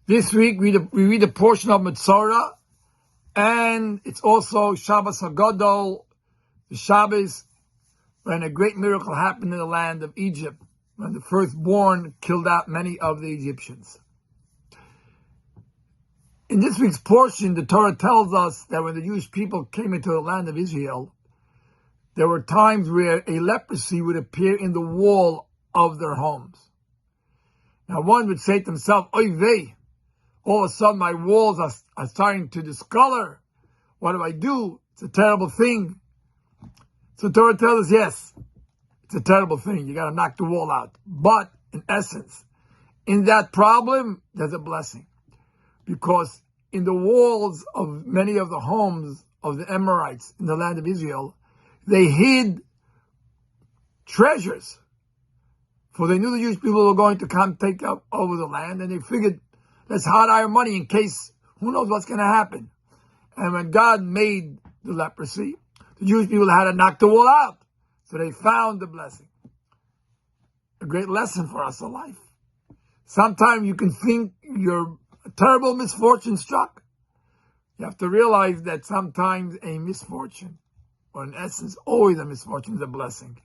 This week we read a portion of Metzorah, and it's also Shabbos HaGadol, the Shabbos when a great miracle happened in the land of Egypt, when the firstborn killed out many of the Egyptians. In this week's portion, the Torah tells us that when the Jewish people came into the land of Israel, there were times where a leprosy would appear in the wall of their homes. Now one would say to himself, oy vey, all of a sudden my walls are starting to discolor. What do I do? It's a terrible thing. So Torah tells us, yes, it's a terrible thing. You got to knock the wall out. But in essence, in that problem, there's a blessing. Because in the walls of many of the homes of the Amorites in the land of Israel, they hid treasures. For they knew the Jewish people were going to come take up over the land, and they figured, let's hide our money in case, who knows what's going to happen. And when God made the leprosy, the Jewish people had to knock the wall out. So they found the blessing. A great lesson for us in life. Sometimes you can think you're a terrible misfortune struck. You have to realize that sometimes a misfortune, or in essence, always a misfortune, is a blessing.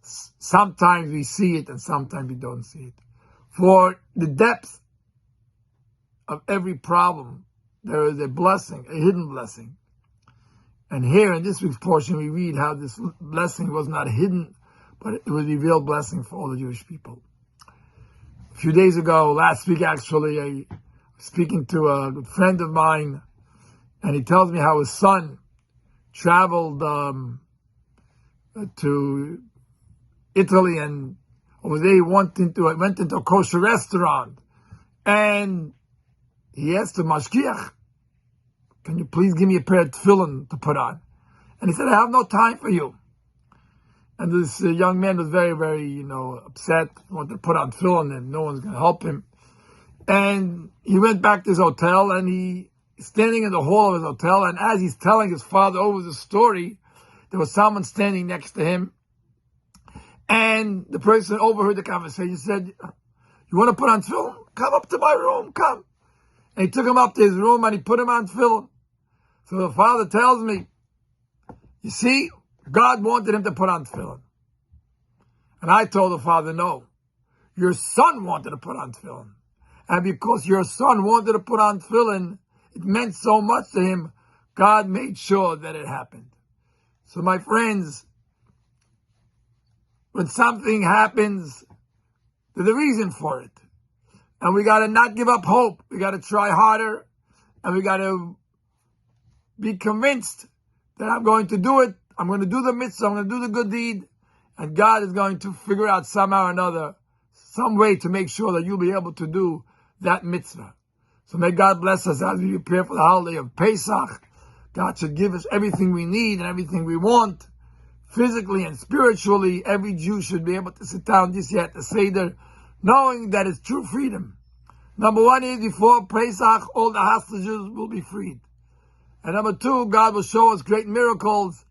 Sometimes we see it and sometimes we don't see it. For the depth of every problem, there is a blessing, a hidden blessing. And here in this week's portion, we read how this blessing was not hidden, but it was a real blessing for all the Jewish people. A few days ago, last week actually, I was speaking to a good friend of mine, and he tells me how his son traveled to Italy, and over there he went into a kosher restaurant, and he asked the mashgiach, can you please give me a pair of tefillin to put on? And he said, I have no time for you. And this young man was very, very, upset. He wanted to put on tefillin and no one's going to help him. And he went back to his hotel, and he's standing in the hall of his hotel, and as he's telling his father over the story, there was someone standing next to him. And the person overheard the conversation, said, you want to put on tefillin? Come up to my room, come. And he took him up to his room and he put him on tefillin. So the father tells me, you see, God wanted him to put on tefillin. And I told the father, no, your son wanted to put on tefillin. And because your son wanted to put on tefillin, it meant so much to him, God made sure that it happened. So my friends, when something happens, there's a reason for it. And we got to not give up hope. We got to try harder. And we got to be convinced that I'm going to do it. I'm going to do the mitzvah. I'm going to do the good deed. And God is going to figure out somehow or another, some way to make sure that you'll be able to do that mitzvah. So may God bless us as we prepare for the holiday of Pesach. God should give us everything we need and everything we want, physically and spiritually. Every Jew should be able to sit down this year at the Seder, knowing that it's true freedom. Number one is, before Pesach, all the hostages will be freed. And number two, God will show us great miracles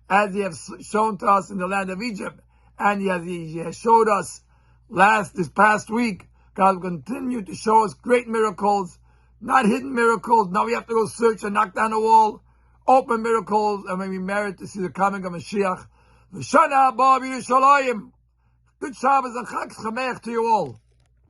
as He has shown to us in the land of Egypt. And He has showed us this past week. God will continue to show us great miracles, not hidden miracles. Now we have to go search and knock down the wall. Open miracles, and when we merit to see the coming of Mashiach. L'shana haba b'Yerushalayim. Good Shabbos and Chag Sameach to you all.